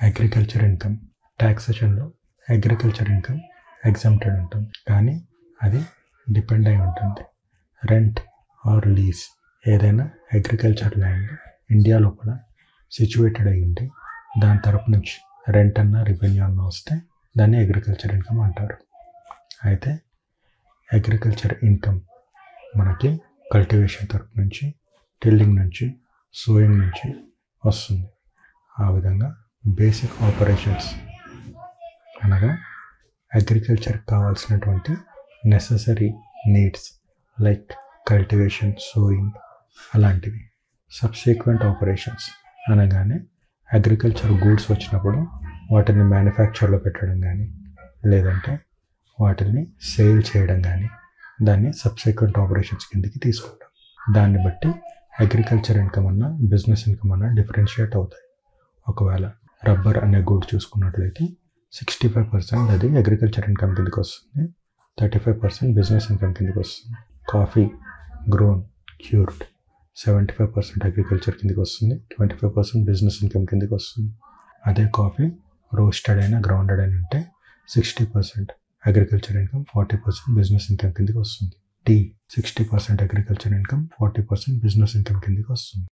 Agriculture income ట్యాక్సేషన్లో agriculture income exempted ఉంటుంది, కానీ అది డిపెండ్ అయి ఉంటుంది. రెంట్ ఆర్ లీజ్ ఏదైనా అగ్రికల్చర్ ల్యాండ్ ఇండియా లోపల సిచ్యువేటెడ్ అయి ఉండి దాని తరపు నుంచి రెంట్ అన్న రెవెన్యూ అన్న వస్తే దాన్ని అగ్రికల్చర్ ఇన్కమ్ అంటారు. అయితే అగ్రికల్చర్ ఇన్కమ్ మనకి కల్టివేషన్ తరపు నుంచి, టిల్లింగ్ నుంచి, సోయింగ్ నుంచి వస్తుంది. ఆ విధంగా బేసిక్ ఆపరేషన్స్ అనగా అగ్రికల్చర్కి కావాల్సినటువంటి necessary needs like cultivation, sowing అలాంటివి. సబ్సిక్వెంట్ ఆపరేషన్స్ అనగానే అగ్రికల్చర్ గూడ్స్ వచ్చినప్పుడు వాటిని మ్యానుఫ్యాక్చర్లో పెట్టడం కానీ లేదంటే వాటిని సేల్ చేయడం కానీ దాన్ని సబ్సిక్వెంట్ ఆపరేషన్స్ కిందకి తీసుకుంటాం. దాన్ని బట్టి అగ్రికల్చర్ ఇన్కమ్ అన్న బిజినెస్ ఇన్కమ్ అన్న డిఫరెన్షియేట్ అవుతాయి. ఒకవేళ రబ్బర్ అనే గూడ్ చూసుకున్నట్లయితే 65% అది అగ్రికల్చర్ ఇన్కమ్ కిందకి వస్తుంది, 35% బిజినెస్ ఇన్కమ్ కిందకి వస్తుంది. కాఫీ గ్రోన్ క్యూర్డ్ 75% అగ్రికల్చర్ కిందకి వస్తుంది, 25% బిజినెస్ ఇన్కమ్ కిందకి వస్తుంది. అదే కాఫీ రోస్టెడ్ అయినా గ్రౌండెడ్ అయినా ఉంటే 60% అగ్రికల్చర్ ఇన్కమ్, 40% బిజినెస్ ఇన్కమ్ కిందకి వస్తుంది. టీ 60% అగ్రికల్చర్ ఇన్కమ్, 40% బిజినెస్ ఇన్కమ్ కిందకి వస్తుంది.